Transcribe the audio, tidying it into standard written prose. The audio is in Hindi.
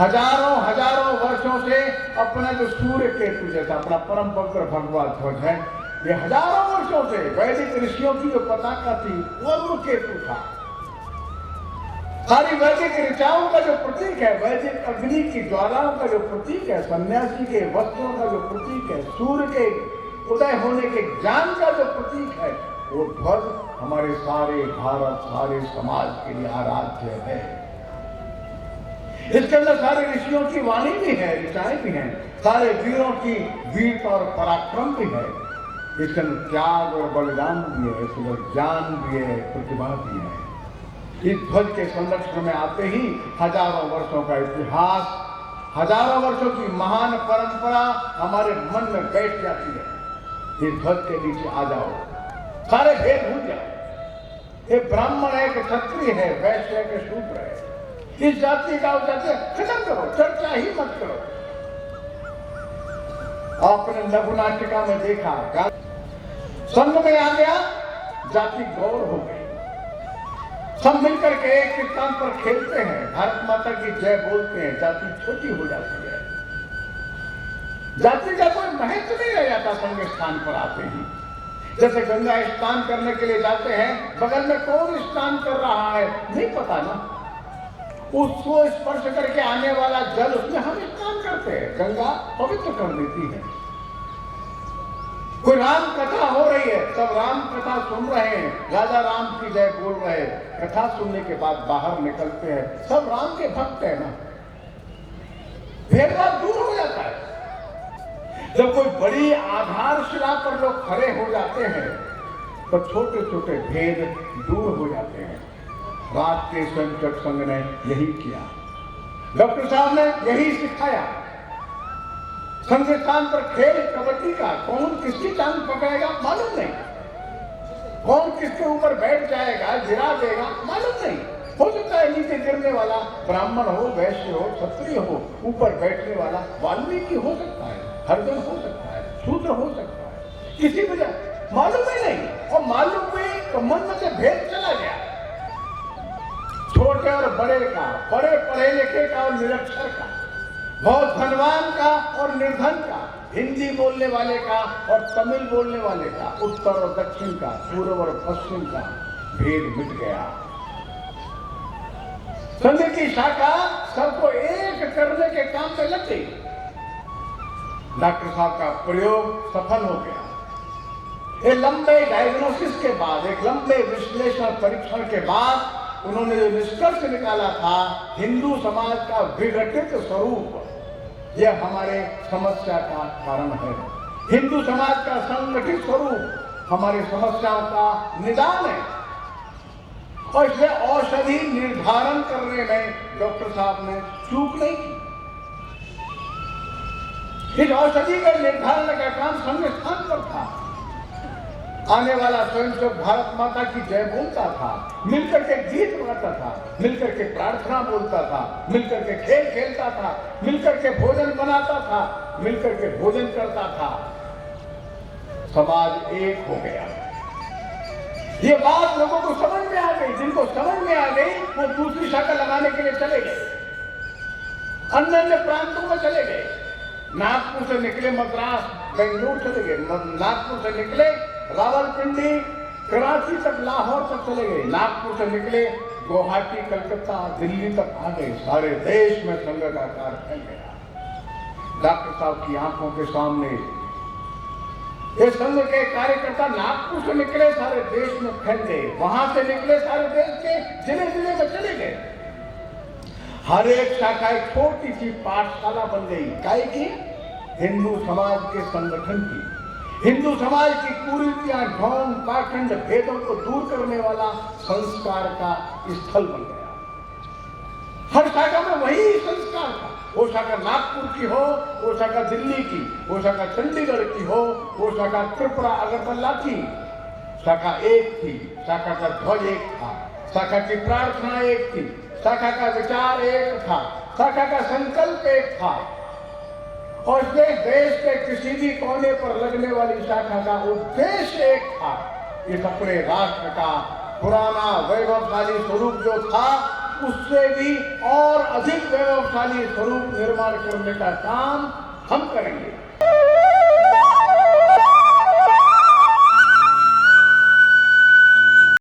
हजारों हजारों वर्षों से अपना जो सूर्य केतु जैसा अपना परम पवित्र भगवा ध्वज है, ये हजारों वर्षों से वैदिक ऋषियों की जो पताका थी वो केतु था। सारी वैदिक ऋचाओं का जो प्रतीक है, वैदिक अग्नि की ज्वालाओं का जो प्रतीक है, सन्यासी के वस्त्रों का जो प्रतीक है, सूर्य के उदय होने के ज्ञान का जो प्रतीक है, वो ध्वज हमारे सारे भारत, सारे समाज के लिए आराध्य है। इसके अंदर सारे ऋषियों की वाणी भी है, ऋचाएं भी हैं, सारे वीरों की वीरता और पराक्रम भी है। इसके अंदर त्याग और बलिदान भी है, इसके अंदर ज्ञान भी है, प्रतिभा भी है। इस ध्वज के संरक्षण में आते ही हजारों वर्षों का इतिहास, हजारों वर्षों की महान परंपरा हमारे मन में बैठ जाती है। इस ध्वज के नीचे आ जाओ, सारे भेद भूल जाओ। एक ब्राह्मण है कि क्षत्रिय है, वैश्य है कि शूद्र है, इस जाति का उस जाति खत्म करो, चर्चा ही मत करो। आपने लघु नाटिका में देखा, संघ में आ गया, जाति गौर हो गई, सब मिलकर के एक स्थान पर खेलते हैं, भारत माता की जय बोलते हैं, जाति छोटी हो जाती है। जाति का कोई महत्व नहीं रह जाता संघ स्थान पर आते ही। जैसे गंगा स्नान करने के लिए जाते हैं, बगल में कौन स्नान कर रहा है नहीं पता ना, उसको स्पर्श करके आने वाला जल उसमें हम स्नान करते हैं, गंगा पवित्र कर देती है। कोई राम कथा हो रही है, सब राम कथा सुन रहे हैं, राजा राम की जय बोल रहे हैं, कथा सुनने के बाद बाहर निकलते हैं, सब राम के भक्त है ना, भेदभाव दूर हो जाता है। जब कोई बड़ी आधारशिला पर लोग खड़े हो जाते हैं तो छोटे छोटे भेद दूर हो जाते हैं। रात के स्वयंसेवक संघ ने यही किया, डॉक्टर साहब ने यही सिखाया। संघ स्थान पर खेल कबड्डी का, कौन किसकी टांग पकड़ेगा मालूम नहीं, कौन किसके ऊपर बैठ जाएगा, गिरा देगा मालूम नहीं। हो सकता है नीचे गिरने वाला ब्राह्मण हो, वैश्य हो, क्षत्रिय हो, ऊपर बैठने वाला वाल्मीकि हो सकता है, हरिजन हो सकता है, शूद्र हो सकता है, किसी वजह मालूम ही नहीं। और मालूम हुई तो मन में से भेद चला गया, छोटे और बड़े का, बड़े पढ़े लिखे का और निरक्षर का, बहुत धनवान का और निर्धन का, हिंदी बोलने वाले का और तमिल बोलने वाले का, उत्तर और दक्षिण का, पूर्व और पश्चिम का भेद मिट गया। संघ की शाखा सबको एक करने के काम में लग गई। डॉक्टर साहब का प्रयोग सफल हो गया। एक लंबे डायग्नोसिस के बाद, एक लंबे विश्लेषण परीक्षण के बाद उन्होंने जो निष्कर्ष निकाला था, हिंदू समाज का विघटित स्वरूप यह हमारे समस्या का कारण है। हिंदू समाज का संगठित स्वरूप हमारी समस्याओं का निदान है। और इसलिए औषधि निर्धारण करने में डॉक्टर साहब ने चूक नहीं की। इस औषधि का निर्धारण का काम संघ स्थान पर था। आने वाला स्वयंसेवक भारत माता की जय बोलता था, मिलकर के गीत गाता था, मिलकर के प्रार्थना बोलता था, मिलकर के खेल खेलता था, मिलकर के भोजन बनाता था, मिलकर के भोजन करता था। समाज एक हो गया। ये बात लोगों को समझ में आ गई। जिनको समझ में आ गई वो दूसरी शाखा लगाने के लिए चले गए, अन्य अन्य प्रांतों में चले गए। नागपुर से निकले मद्रास, बेंगलुरु चले गए, नागपुर से निकले रावलपिंडी, कराची तक, लाहौर तक चले गए, नागपुर से निकले गुवाहाटी, कलकत्ता, दिल्ली तक आ गए। सारे देश में संघ का कार्य फैल गया। डॉक्टर साहब की आंखों के सामने ये संघ के कार्यकर्ता नागपुर से निकले, सारे देश में फैल गए, वहां से निकले, सारे देश के जिले जिले में चले गए। हर एक शाखा एक छोटी सी पाठशाला बन गई। काय की? हिंदू समाज के संगठन की, हिंदू समाज की कुरीतियां, ढोंग, पाखंड, भेदों को दूर करने वाला संस्कार का स्थल बन गया। हर शाखा में वही संस्कार था। वो शाखा नागपुर की हो, वो शाखा दिल्ली की, वो शाखा चंडीगढ़ की हो, वो शाखा त्रिपुरा अगरतला की, शाखा एक थी। शाखा का ध्वज एक था, शाखा की प्रार्थना एक थी, शाखा का विचार एक था, शाखा का संकल्प एक था। और देश के किसी भी कोने पर लगने वाली शाखा का उद्देश्य एक था। इस अपने राष्ट्र का पुराना वैभवशाली स्वरूप जो था उससे भी और अधिक वैभवशाली स्वरूप निर्माण करने का काम हम करेंगे।